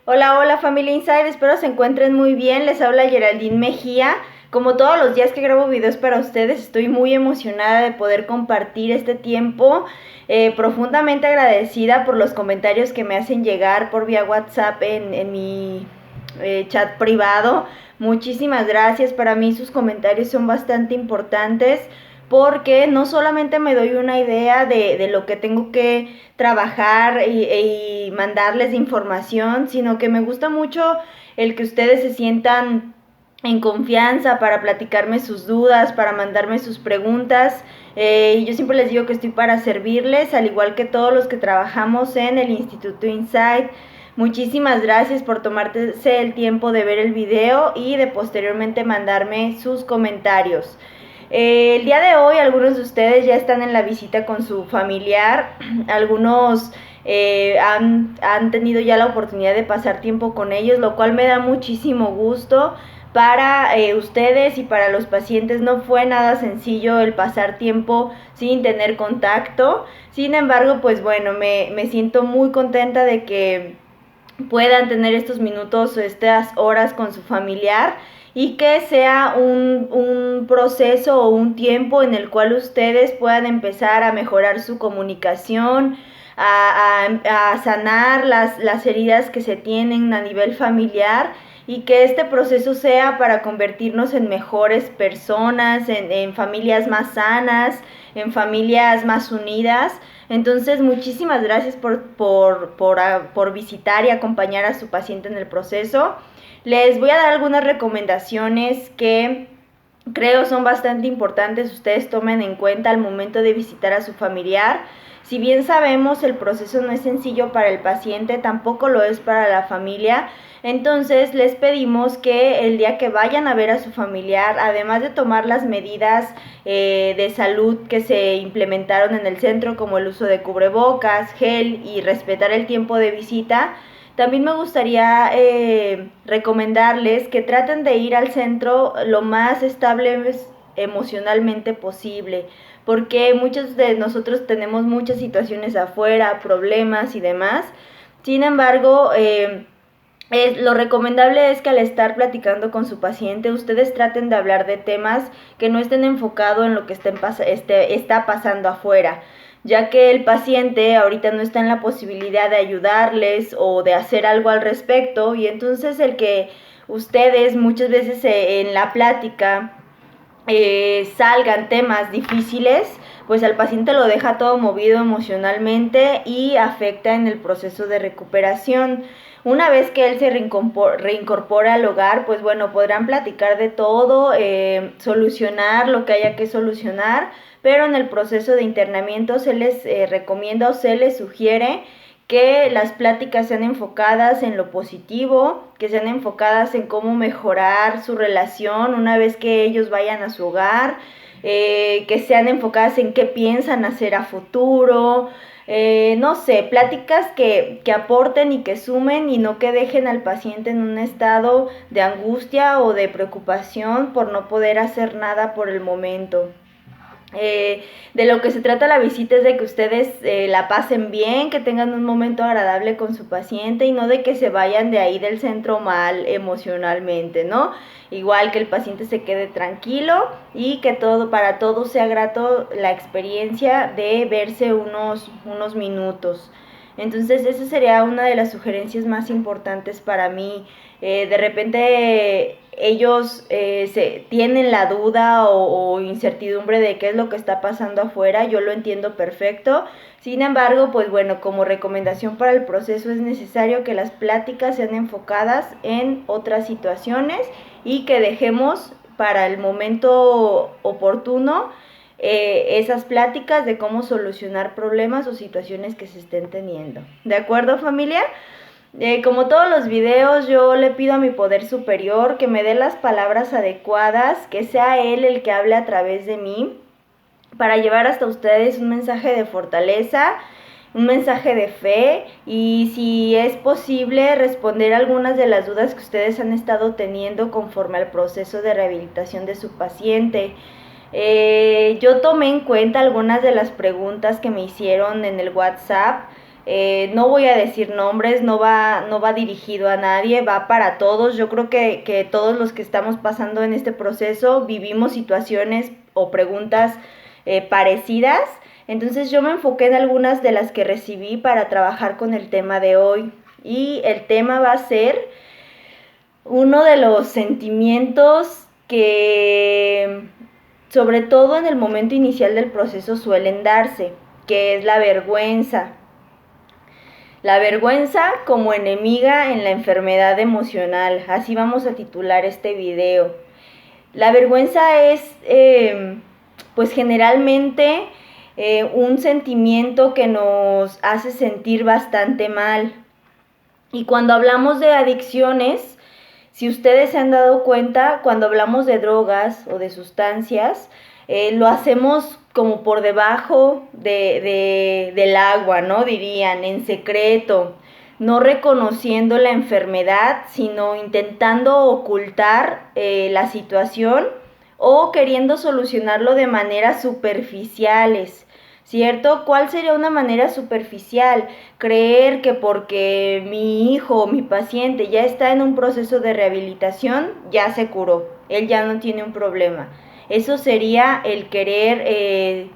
Hola, hola familia Inside, espero se encuentren muy bien. Les habla Geraldine Mejía. Como todos los días que grabo videos para ustedes, estoy muy emocionada de poder compartir este tiempo. Profundamente agradecida por los comentarios que me hacen llegar por vía WhatsApp en mi chat privado. Muchísimas gracias. Para mí sus comentarios son bastante importantes porque no solamente me doy una idea de lo que tengo que trabajar y mandarles de información, sino que me gusta mucho el que ustedes se sientan en confianza para platicarme sus dudas, para mandarme sus preguntas. Yo siempre les digo que estoy para servirles, al igual que todos los que trabajamos en el Instituto Insight. Muchísimas gracias por tomarse el tiempo de ver el video y de posteriormente mandarme sus comentarios. El día de hoy algunos de ustedes ya están en la visita con su familiar, algunos han tenido ya la oportunidad de pasar tiempo con ellos, lo cual me da muchísimo gusto. Para ustedes y para los pacientes no fue nada sencillo el pasar tiempo sin tener contacto. Sin embargo, pues bueno, me siento muy contenta de que puedan tener estos minutos, estas horas con su familiar y que sea un proceso o un tiempo en el cual ustedes puedan empezar a mejorar su comunicación, a sanar las heridas que se tienen a nivel familiar y que este proceso sea para convertirnos en mejores personas, en familias más sanas, en familias más unidas. Entonces, muchísimas gracias por visitar y acompañar a su paciente en el proceso. Les voy a dar algunas recomendaciones que creo son bastante importantes, ustedes tomen en cuenta al momento de visitar a su familiar. Si bien sabemos el proceso no es sencillo para el paciente, tampoco lo es para la familia. Entonces les pedimos que el día que vayan a ver a su familiar, además de tomar las medidas de salud que se implementaron en el centro, como el uso de cubrebocas, gel y respetar el tiempo de visita, también me gustaría recomendarles que traten de ir al centro lo más estable emocionalmente posible, porque muchos de nosotros tenemos muchas situaciones afuera, problemas y demás. Sin embargo, lo recomendable es que al estar platicando con su paciente, ustedes traten de hablar de temas que no estén enfocados en lo que está pasando afuera, ya que el paciente ahorita no está en la posibilidad de ayudarles o de hacer algo al respecto, y entonces el que ustedes muchas veces en la plática salgan temas difíciles, pues al paciente lo deja todo movido emocionalmente y afecta en el proceso de recuperación. Una vez que él se reincorpora al hogar, pues bueno, podrán platicar de todo, solucionar lo que haya que solucionar, pero en el proceso de internamiento se les recomienda o se les sugiere que las pláticas sean enfocadas en lo positivo, que sean enfocadas en cómo mejorar su relación una vez que ellos vayan a su hogar, que sean enfocadas en qué piensan hacer a futuro, no sé, pláticas que aporten y que sumen y no que dejen al paciente en un estado de angustia o de preocupación por no poder hacer nada por el momento. De lo que se trata la visita es de que ustedes la pasen bien, que tengan un momento agradable con su paciente y no de que se vayan de ahí del centro mal emocionalmente, ¿no? Igual que el paciente se quede tranquilo y que para todos sea grato la experiencia de verse unos minutos. Entonces esa sería una de las sugerencias más importantes para mí. De repente ellos tienen la duda o incertidumbre de qué es lo que está pasando afuera, yo lo entiendo perfecto. Sin embargo, pues bueno, como recomendación para el proceso es necesario que las pláticas sean enfocadas en otras situaciones y que dejemos para el momento oportuno esas pláticas de cómo solucionar problemas o situaciones que se estén teniendo. ¿De acuerdo, familia? Como todos los videos, yo le pido a mi poder superior que me dé las palabras adecuadas, que sea él el que hable a través de mí, para llevar hasta ustedes un mensaje de fortaleza, un mensaje de fe y, si es posible, responder algunas de las dudas que ustedes han estado teniendo conforme al proceso de rehabilitación de su paciente. Yo tomé en cuenta algunas de las preguntas que me hicieron en el WhatsApp. No voy a decir nombres, no va dirigido a nadie, va para todos. Yo creo que todos los que estamos pasando en este proceso vivimos situaciones o preguntas parecidas. Entonces yo me enfoqué en algunas de las que recibí para trabajar con el tema de hoy. Y el tema va a ser uno de los sentimientos que, sobre todo en el momento inicial del proceso, suelen darse, que es la vergüenza. La vergüenza como enemiga en la enfermedad emocional. Así vamos a titular este video. La vergüenza es, pues generalmente, un sentimiento que nos hace sentir bastante mal. Y cuando hablamos de adicciones, si ustedes se han dado cuenta, cuando hablamos de drogas o de sustancias, lo hacemos como por debajo del agua, ¿no? Dirían, en secreto, no reconociendo la enfermedad, sino intentando ocultar la situación o queriendo solucionarlo de maneras superficiales. ¿Cierto? ¿Cuál sería una manera superficial? Creer que porque mi hijo o mi paciente ya está en un proceso de rehabilitación, ya se curó, él ya no tiene un problema. Eso sería el querer,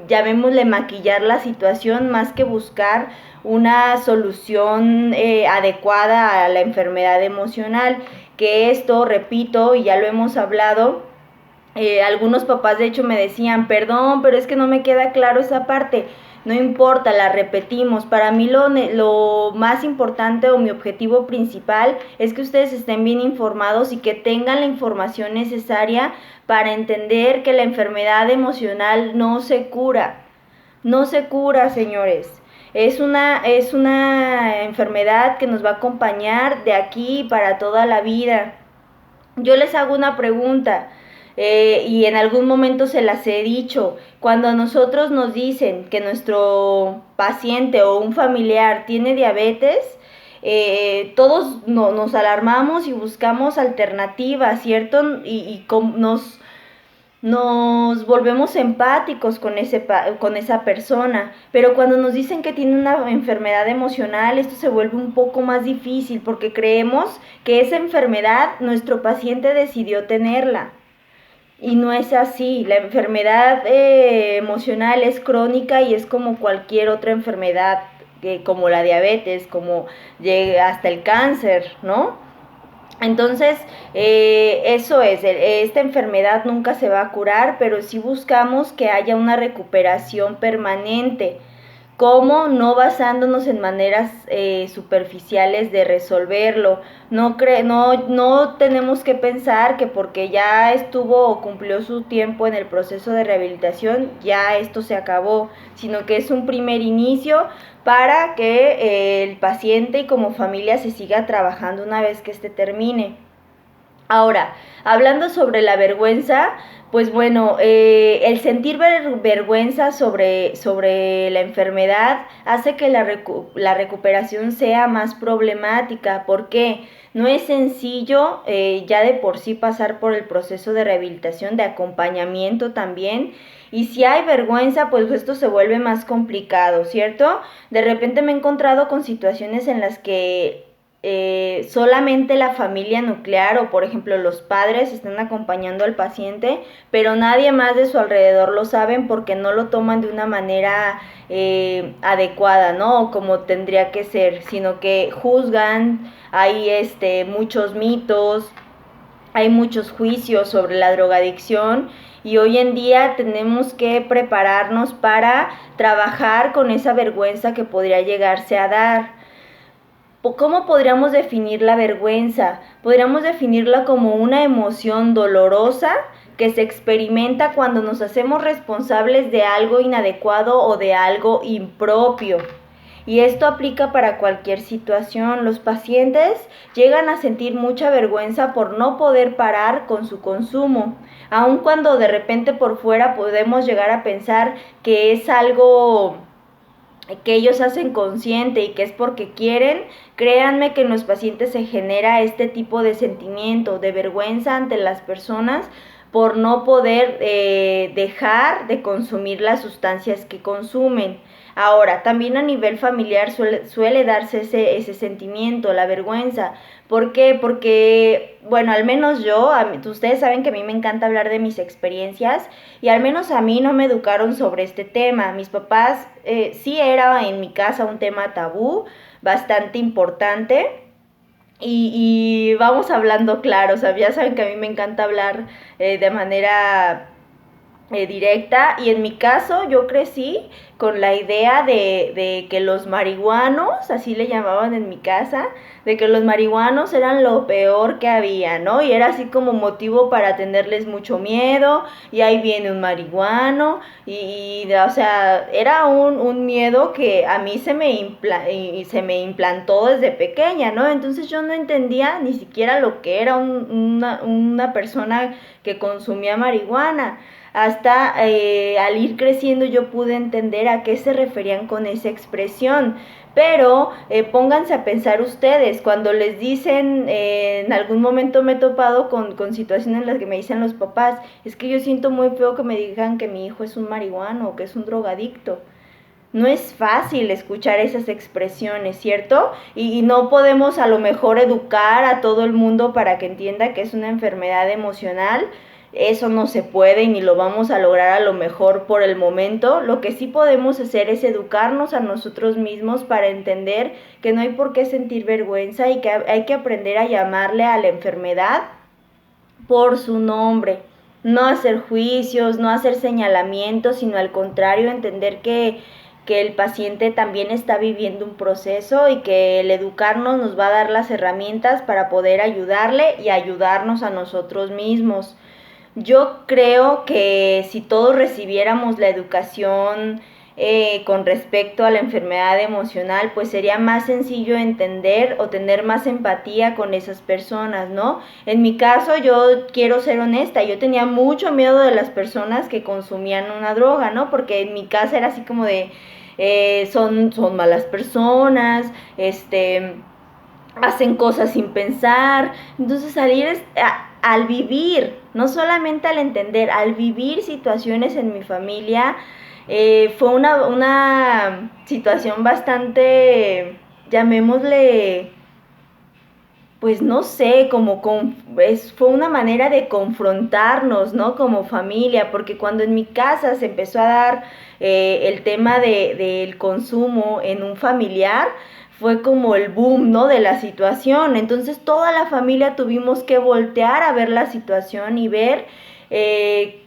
llamémosle maquillar la situación más que buscar una solución adecuada a la enfermedad emocional. Que esto, repito, y ya lo hemos hablado, algunos papás de hecho me decían, perdón, pero es que no me queda claro esa parte. No importa, la repetimos. Para mí lo más importante o mi objetivo principal es que ustedes estén bien informados y que tengan la información necesaria para entender que la enfermedad emocional no se cura. No se cura, señores. Es una enfermedad que nos va a acompañar de aquí para toda la vida. Yo les hago una pregunta. Y en algún momento se las he dicho, cuando a nosotros nos dicen que nuestro paciente o un familiar tiene diabetes, todos nos alarmamos y buscamos alternativas, ¿cierto? Y nos volvemos empáticos con esa persona, pero cuando nos dicen que tiene una enfermedad emocional, esto se vuelve un poco más difícil porque creemos que esa enfermedad nuestro paciente decidió tenerla. Y no es así. La enfermedad emocional es crónica y es como cualquier otra enfermedad, como la diabetes, como hasta el cáncer, ¿no? Entonces, eso es, esta enfermedad nunca se va a curar, pero sí buscamos que haya una recuperación permanente. ¿Cómo? No basándonos en maneras superficiales de resolverlo. No tenemos que pensar que porque ya estuvo o cumplió su tiempo en el proceso de rehabilitación, ya esto se acabó, sino que es un primer inicio para que el paciente y como familia se siga trabajando una vez que este termine. Ahora, hablando sobre la vergüenza, pues bueno, el sentir vergüenza sobre la enfermedad hace que la recuperación sea más problemática. ¿Por qué? No es sencillo ya de por sí pasar por el proceso de rehabilitación, de acompañamiento también. Y si hay vergüenza, pues esto se vuelve más complicado, ¿cierto? De repente me he encontrado con situaciones en las que solamente la familia nuclear o por ejemplo los padres están acompañando al paciente, pero nadie más de su alrededor lo saben porque no lo toman de una manera adecuada, ¿no? O como tendría que ser, sino que juzgan, hay muchos mitos, hay muchos juicios sobre la drogadicción y hoy en día tenemos que prepararnos para trabajar con esa vergüenza que podría llegarse a dar. ¿Cómo podríamos definir la vergüenza? Podríamos definirla como una emoción dolorosa que se experimenta cuando nos hacemos responsables de algo inadecuado o de algo impropio. Y esto aplica para cualquier situación. Los pacientes llegan a sentir mucha vergüenza por no poder parar con su consumo, aun cuando de repente por fuera podemos llegar a pensar que es algo que ellos hacen consciente y que es porque quieren. Créanme que en los pacientes se genera este tipo de sentimiento de vergüenza ante las personas por no poder dejar de consumir las sustancias que consumen. Ahora, también a nivel familiar suele darse ese sentimiento, la vergüenza. ¿Por qué? Porque, bueno, al menos yo, ustedes saben que a mí me encanta hablar de mis experiencias y al menos a mí no me educaron sobre este tema. Mis papás sí era en mi casa un tema tabú, bastante importante. Y vamos hablando claro, o sea, ya saben que a mí me encanta hablar de manera directa, y en mi caso yo crecí con la idea de que los marihuanos, así le llamaban en mi casa, de que los marihuanos eran lo peor que había, ¿no? Y era así como motivo para tenerles mucho miedo, y ahí viene un marihuano, o sea, era un miedo que a mí se me implantó desde pequeña, ¿no? Entonces yo no entendía ni siquiera lo que era una persona que consumía marihuana. Hasta al ir creciendo yo pude entender a qué se referían con esa expresión. Pero pónganse a pensar ustedes, cuando les dicen, en algún momento me he topado con situaciones en las que me dicen los papás, es que yo siento muy feo que me digan que mi hijo es un marihuano o que es un drogadicto. No es fácil escuchar esas expresiones, ¿cierto? Y no podemos a lo mejor educar a todo el mundo para que entienda que es una enfermedad emocional. Eso no se puede y ni lo vamos a lograr a lo mejor por el momento. Lo que sí podemos hacer es educarnos a nosotros mismos para entender que no hay por qué sentir vergüenza y que hay que aprender a llamarle a la enfermedad por su nombre. No hacer juicios, no hacer señalamientos, sino al contrario, entender que el paciente también está viviendo un proceso y que el educarnos nos va a dar las herramientas para poder ayudarle y ayudarnos a nosotros mismos. Yo creo que si todos recibiéramos la educación con respecto a la enfermedad emocional, pues sería más sencillo entender o tener más empatía con esas personas, ¿no? En mi caso, yo quiero ser honesta, yo tenía mucho miedo de las personas que consumían una droga, ¿no? Porque en mi casa era así como de, son malas personas, hacen cosas sin pensar. Entonces al vivir, no solamente al entender, al vivir situaciones en mi familia, fue una situación bastante, llamémosle, pues no sé, fue una manera de confrontarnos, ¿no? Como familia, porque cuando en mi casa se empezó a dar el tema del consumo en un familiar, fue como el boom, ¿no? De la situación. Entonces toda la familia tuvimos que voltear a ver la situación y ver de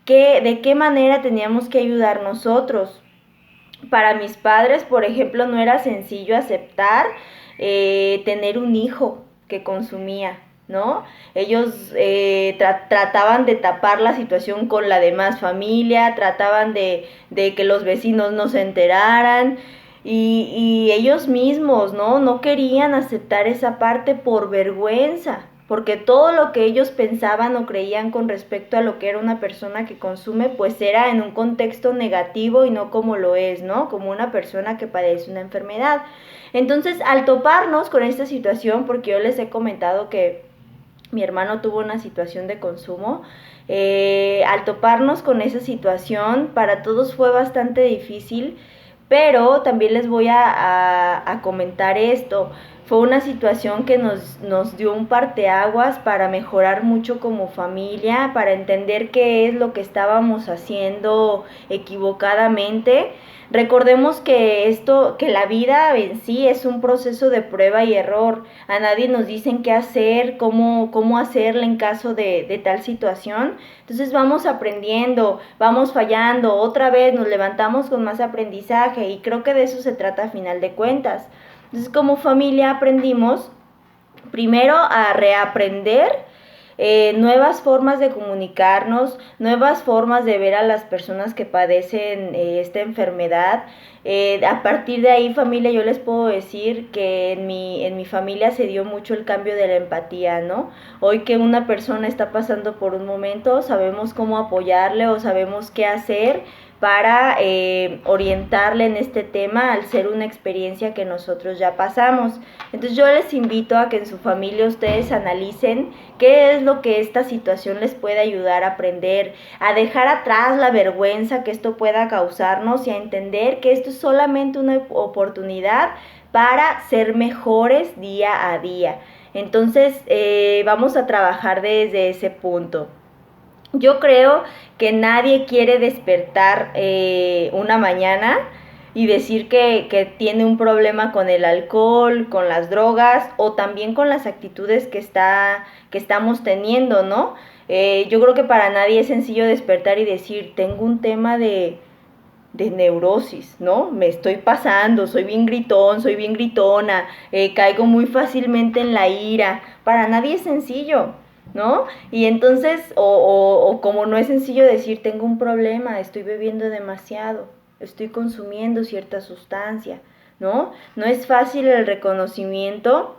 qué manera teníamos que ayudar nosotros. Para mis padres, por ejemplo, no era sencillo aceptar tener un hijo que consumía, ¿no? Ellos trataban de tapar la situación con la demás familia, trataban de que los vecinos no se enteraran, y ellos mismos, ¿no? No querían aceptar esa parte por vergüenza, porque todo lo que ellos pensaban o creían con respecto a lo que era una persona que consume, pues era en un contexto negativo y no como lo es, ¿no? Como una persona que padece una enfermedad. Entonces, al toparnos con esta situación, porque yo les he comentado que mi hermano tuvo una situación de consumo, al toparnos con esa situación, para todos fue bastante difícil, pero también les voy a comentar esto. Fue una situación que nos dio un parteaguas para mejorar mucho como familia, para entender qué es lo que estábamos haciendo equivocadamente. Recordemos que la vida en sí es un proceso de prueba y error. A nadie nos dicen qué hacer, cómo hacerle en caso de tal situación. Entonces vamos aprendiendo, vamos fallando, otra vez nos levantamos con más aprendizaje, y creo que de eso se trata a final de cuentas. Entonces, como familia aprendimos primero a reaprender nuevas formas de comunicarnos, nuevas formas de ver a las personas que padecen esta enfermedad. A partir de ahí, familia, yo les puedo decir que en mi familia se dio mucho el cambio de la empatía, ¿no? Hoy que una persona está pasando por un momento, sabemos cómo apoyarle o sabemos qué hacer para orientarle en este tema al ser una experiencia que nosotros ya pasamos. Entonces yo les invito a que en su familia ustedes analicen qué es lo que esta situación les puede ayudar a aprender, a dejar atrás la vergüenza que esto pueda causarnos y a entender que esto es solamente una oportunidad para ser mejores día a día. Entonces vamos a trabajar desde ese punto. Yo creo que nadie quiere despertar una mañana y decir que tiene un problema con el alcohol, con las drogas o también con las actitudes que estamos teniendo, ¿no? Yo creo que para nadie es sencillo despertar y decir, tengo un tema de neurosis, ¿no? Me estoy pasando, soy bien gritón, soy bien gritona, caigo muy fácilmente en la ira. Para nadie es sencillo, ¿no? Y entonces, o como no es sencillo decir, tengo un problema, estoy bebiendo demasiado, estoy consumiendo cierta sustancia, ¿no? No es fácil el reconocimiento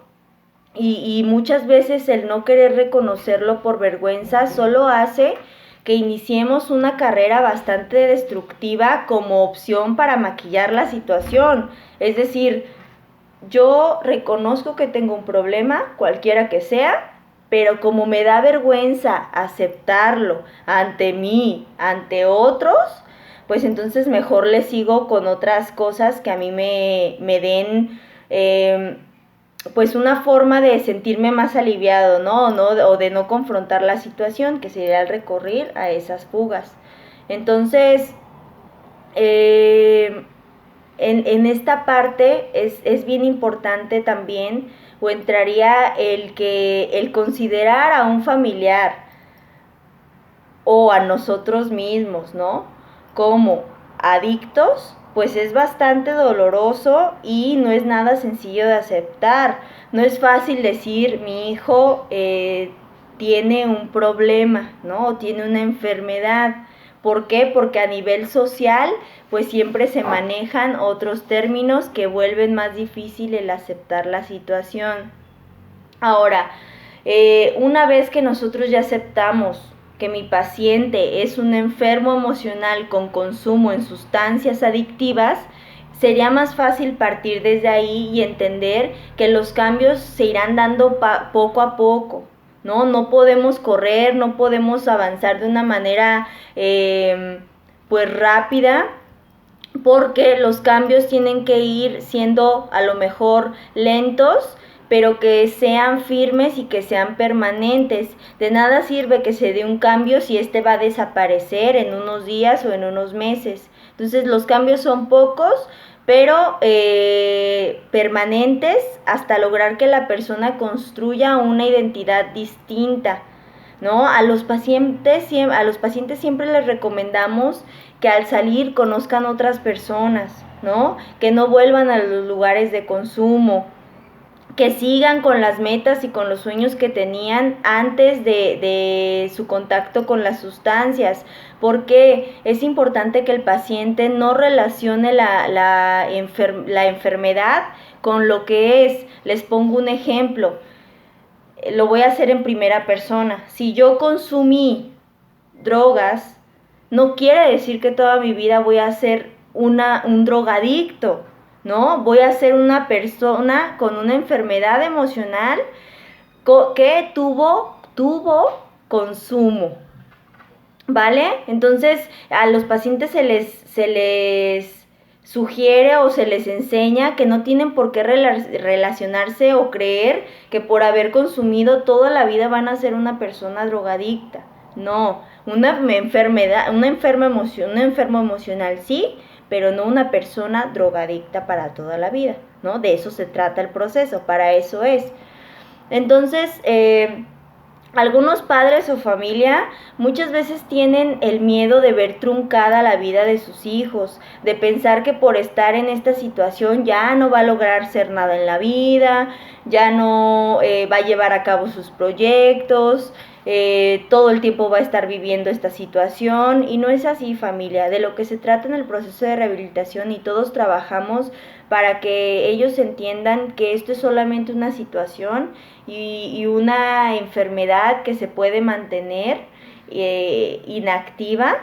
y muchas veces el no querer reconocerlo por vergüenza solo hace que iniciemos una carrera bastante destructiva como opción para maquillar la situación. Es decir, yo reconozco que tengo un problema, cualquiera que sea, pero como me da vergüenza aceptarlo ante mí, ante otros, pues entonces mejor le sigo con otras cosas que a mí me den pues una forma de sentirme más aliviado, ¿no? O de no confrontar la situación, que sería el recurrir a esas fugas. Entonces, en esta parte es bien importante también, o entraría el considerar a un familiar o a nosotros mismos, ¿no? Como adictos, pues es bastante doloroso y no es nada sencillo de aceptar. No es fácil decir, mi hijo tiene un problema, ¿no? O tiene una enfermedad. ¿Por qué? Porque a nivel social, pues siempre se manejan otros términos que vuelven más difícil el aceptar la situación. Ahora, una vez que nosotros ya aceptamos que mi paciente es un enfermo emocional con consumo en sustancias adictivas, sería más fácil partir desde ahí y entender que los cambios se irán dando poco a poco, ¿no? No podemos correr, no podemos avanzar de una manera pues rápida, porque los cambios tienen que ir siendo a lo mejor lentos, pero que sean firmes y que sean permanentes. De nada sirve que se dé un cambio si este va a desaparecer en unos días o en unos meses. Entonces los cambios son pocos, pero permanentes hasta lograr que la persona construya una identidad distinta, ¿no? A los pacientes siempre les recomendamos que al salir conozcan otras personas, ¿no? Que no vuelvan a los lugares de consumo, que sigan con las metas y con los sueños que tenían antes de su contacto con las sustancias, porque es importante que el paciente no relacione la enfermedad con lo que es. Les pongo un ejemplo, lo voy a hacer en primera persona. Si yo consumí drogas, no quiere decir que toda mi vida voy a ser un drogadicto, ¿no? Voy a ser una persona con una enfermedad emocional que tuvo consumo, ¿vale? Entonces a los pacientes se les sugiere o se les enseña que no tienen por qué relacionarse o creer que por haber consumido toda la vida van a ser una persona drogadicta. No, una enfermo emocional sí, pero no una persona drogadicta para toda la vida, ¿no? De eso se trata el proceso, para eso es. Entonces, algunos padres o familia muchas veces tienen el miedo de ver truncada la vida de sus hijos, de pensar que por estar en esta situación ya no va a lograr ser nada en la vida, ya no va a llevar a cabo sus proyectos, todo el tiempo va a estar viviendo esta situación, y no es así, familia. De lo que se trata en el proceso de rehabilitación, y todos trabajamos para que ellos entiendan que esto es solamente una situación y una enfermedad que se puede mantener inactiva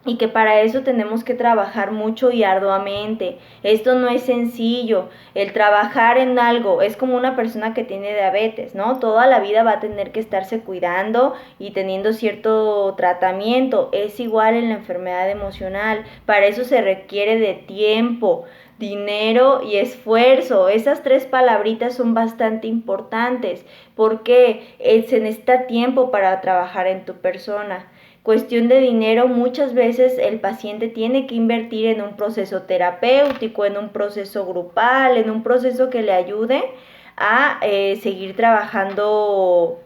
y que para eso tenemos que trabajar mucho y arduamente. Esto no es sencillo. El trabajar en algo es como una persona que tiene diabetes, ¿no? Toda la vida va a tener que estarse cuidando y teniendo cierto tratamiento. Es igual en la enfermedad emocional. Para eso se requiere de tiempo, dinero y esfuerzo. Esas tres palabritas son bastante importantes porque se necesita tiempo para trabajar en tu persona. Cuestión de dinero, muchas veces el paciente tiene que invertir en un proceso terapéutico, en un proceso grupal, en un proceso que le ayude a seguir trabajando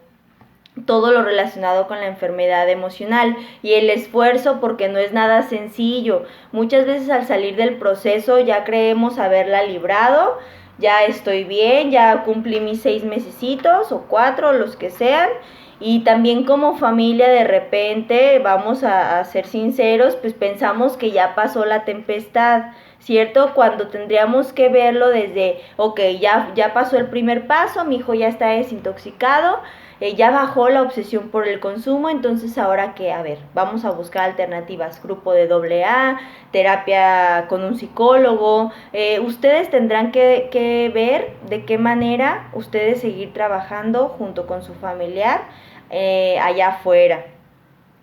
todo lo relacionado con la enfermedad emocional y el esfuerzo, porque no es nada sencillo. Muchas veces al salir del proceso ya creemos haberla librado, ya estoy bien, ya cumplí mis 6 mesecitos o 4, los que sean. Y también como familia de repente, vamos a ser sinceros, pues pensamos que ya pasó la tempestad, ¿cierto? Cuando tendríamos que verlo desde, ok, ya pasó el primer paso, mi hijo ya está desintoxicado, ya bajó la obsesión por el consumo, entonces ahora qué, a ver, vamos a buscar alternativas, grupo de AA, terapia con un psicólogo. Ustedes tendrán que ver de qué manera ustedes seguir trabajando junto con su familiar allá afuera.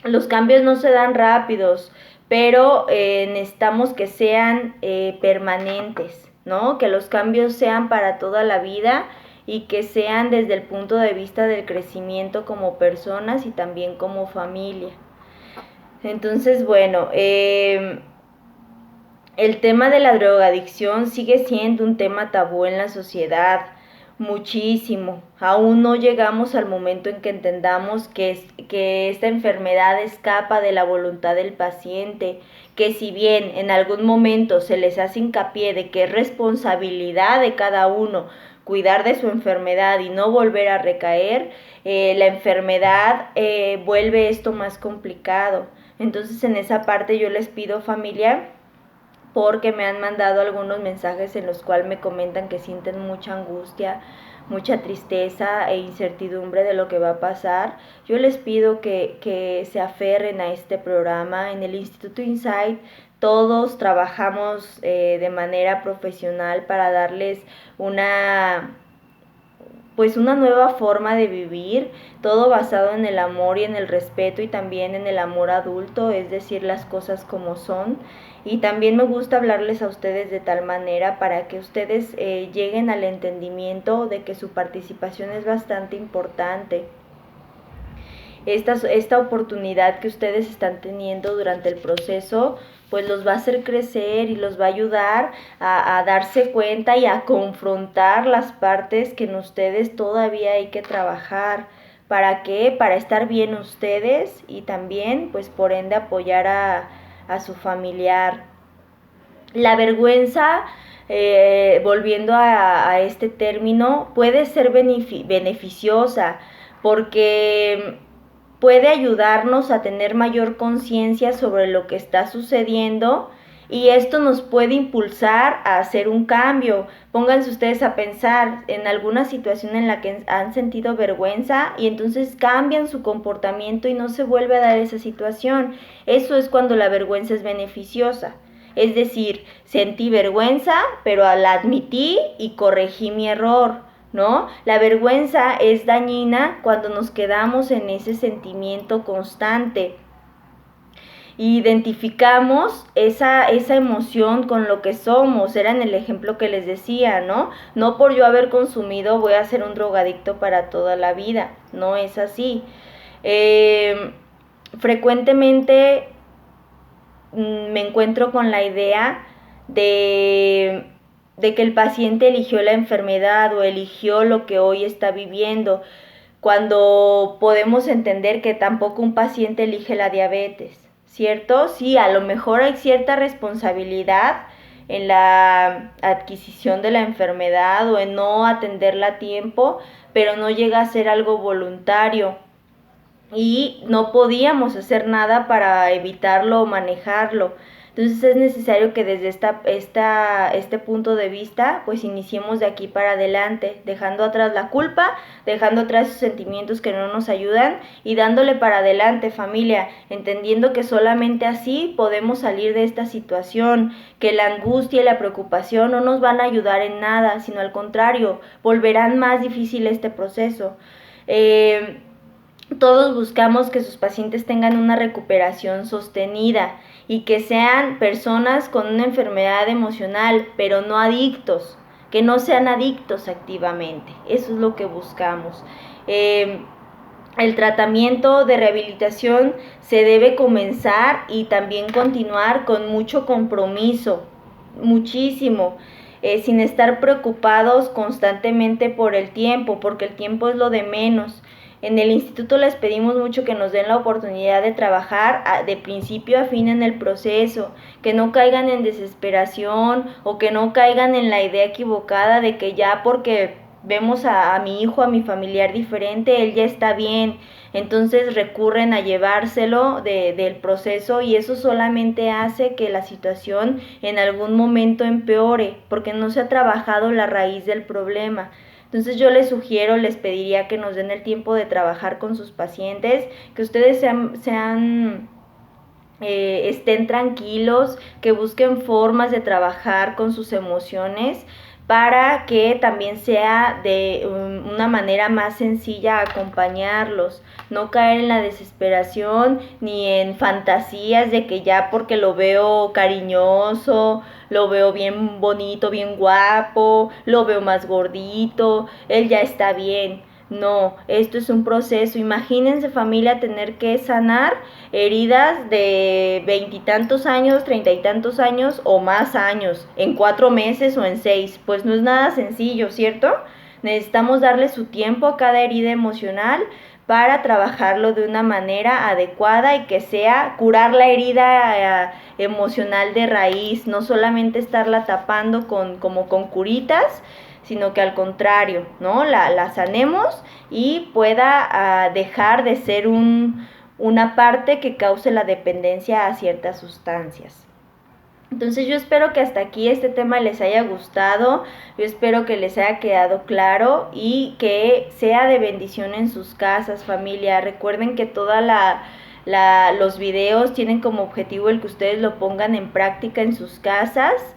Los cambios no se dan rápidos, pero necesitamos que sean permanentes, ¿no? Que los cambios sean para toda la vida y que sean desde el punto de vista del crecimiento como personas y también como familia. Entonces, bueno, el tema de la drogadicción sigue siendo un tema tabú en la sociedad, muchísimo. Aún no llegamos al momento en que entendamos que esta enfermedad escapa de la voluntad del paciente, que si bien en algún momento se les hace hincapié de que es responsabilidad de cada uno cuidar de su enfermedad y no volver a recaer, la enfermedad vuelve esto más complicado. Entonces en esa parte yo les pido, familia, porque me han mandado algunos mensajes en los cuales me comentan que sienten mucha angustia, mucha tristeza e incertidumbre de lo que va a pasar. Yo les pido que se aferren a este programa. En el Instituto Insight todos trabajamos de manera profesional para darles una nueva forma de vivir, todo basado en el amor y en el respeto y también en el amor adulto, es decir, las cosas como son. Y también me gusta hablarles a ustedes de tal manera para que ustedes lleguen al entendimiento de que su participación es bastante importante. Esta oportunidad que ustedes están teniendo durante el proceso, pues los va a hacer crecer y los va a ayudar a darse cuenta y a confrontar las partes que en ustedes todavía hay que trabajar. ¿Para qué? Para estar bien ustedes y también, pues por ende, apoyar a su familiar. La vergüenza, volviendo a este término, puede ser beneficiosa porque puede ayudarnos a tener mayor conciencia sobre lo que está sucediendo y esto nos puede impulsar a hacer un cambio. Pónganse ustedes a pensar en alguna situación en la que han sentido vergüenza y entonces cambian su comportamiento y no se vuelve a dar esa situación. Eso es cuando la vergüenza es beneficiosa. Es decir, sentí vergüenza, pero la admití y corregí mi error, ¿no? La vergüenza es dañina cuando nos quedamos en ese sentimiento constante. Identificamos esa emoción con lo que somos, era en el ejemplo que les decía, ¿no? No por yo haber consumido voy a ser un drogadicto para toda la vida, no es así. Frecuentemente me encuentro con la idea de que el paciente eligió la enfermedad o eligió lo que hoy está viviendo, cuando podemos entender que tampoco un paciente elige la diabetes, ¿cierto? Sí, a lo mejor hay cierta responsabilidad en la adquisición de la enfermedad o en no atenderla a tiempo, pero no llega a ser algo voluntario y no podíamos hacer nada para evitarlo o manejarlo. Entonces es necesario que desde este punto de vista, pues iniciemos de aquí para adelante, dejando atrás la culpa, dejando atrás esos sentimientos que no nos ayudan y dándole para adelante, familia, entendiendo que solamente así podemos salir de esta situación, que la angustia y la preocupación no nos van a ayudar en nada, sino al contrario, volverán más difícil este proceso. Todos buscamos que sus pacientes tengan una recuperación sostenida y que sean personas con una enfermedad emocional, pero no adictos, que no sean adictos activamente. Eso es lo que buscamos. El tratamiento de rehabilitación se debe comenzar y también continuar con mucho compromiso, muchísimo, sin estar preocupados constantemente por el tiempo, porque el tiempo es lo de menos. En el instituto les pedimos mucho que nos den la oportunidad de trabajar de principio a fin en el proceso, que no caigan en desesperación o que no caigan en la idea equivocada de que ya porque vemos a mi hijo, a mi familiar diferente, él ya está bien. Entonces recurren a llevárselo del proceso y eso solamente hace que la situación en algún momento empeore porque no se ha trabajado la raíz del problema. Entonces yo les sugiero, les pediría que nos den el tiempo de trabajar con sus pacientes, que ustedes estén tranquilos, que busquen formas de trabajar con sus emociones para que también sea de una manera más sencilla acompañarlos, no caer en la desesperación ni en fantasías de que ya porque lo veo cariñoso, lo veo bien bonito, bien guapo, lo veo más gordito, él ya está bien. No, esto es un proceso. Imagínense, familia, tener que sanar heridas de 20 y tantos años, 30 y tantos años o más años, en 4 meses o en 6. Pues no es nada sencillo, ¿cierto? Necesitamos darle su tiempo a cada herida emocional para trabajarlo de una manera adecuada y que sea curar la herida emocional de raíz, no solamente estarla tapando como con curitas, sino que al contrario, ¿no? La sanemos y pueda dejar de ser una parte que cause la dependencia a ciertas sustancias. Entonces yo espero que hasta aquí este tema les haya gustado, yo espero que les haya quedado claro y que sea de bendición en sus casas, familia. Recuerden que los videos tienen como objetivo el que ustedes lo pongan en práctica en sus casas,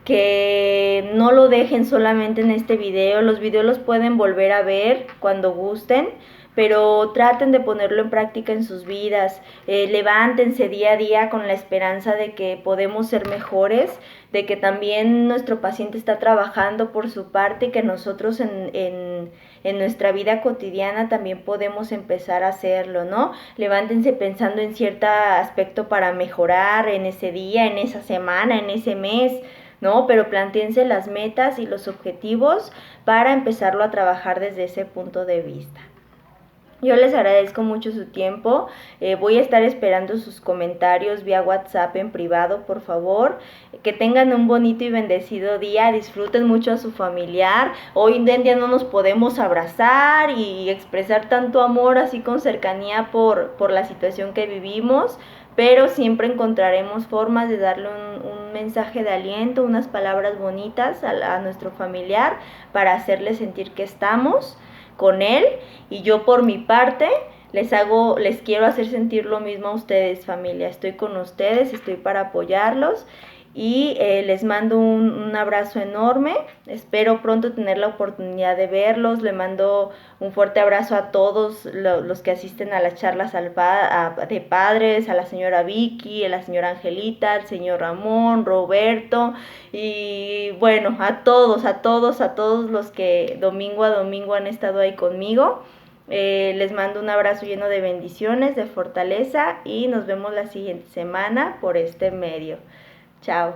que no lo dejen solamente en este video. Los videos los pueden volver a ver cuando gusten, pero traten de ponerlo en práctica en sus vidas. Levántense día a día con la esperanza de que podemos ser mejores, de que también nuestro paciente está trabajando por su parte y que nosotros en nuestra vida cotidiana también podemos empezar a hacerlo, ¿no? Levántense pensando en cierto aspecto para mejorar en ese día, en esa semana, en ese mes, ¿no? Pero plantéense las metas y los objetivos para empezarlo a trabajar desde ese punto de vista. Yo les agradezco mucho su tiempo, voy a estar esperando sus comentarios vía WhatsApp en privado, por favor. Que tengan un bonito y bendecido día, disfruten mucho a su familiar. Hoy en día no nos podemos abrazar y expresar tanto amor así con cercanía por la situación que vivimos, pero siempre encontraremos formas de darle un mensaje de aliento, unas palabras bonitas a nuestro familiar para hacerle sentir que estamos con él. Y yo por mi parte les quiero hacer sentir lo mismo a ustedes, familia. Estoy con ustedes, estoy para apoyarlos y les mando un abrazo enorme. Espero pronto tener la oportunidad de verlos. Le mando un fuerte abrazo a todos los que asisten a las charlas de padres, a la señora Vicky, a la señora Angelita, al señor Ramón, Roberto y bueno, a todos los que domingo a domingo han estado ahí conmigo. Les mando un abrazo lleno de bendiciones, de fortaleza y nos vemos la siguiente semana por este medio. Chao.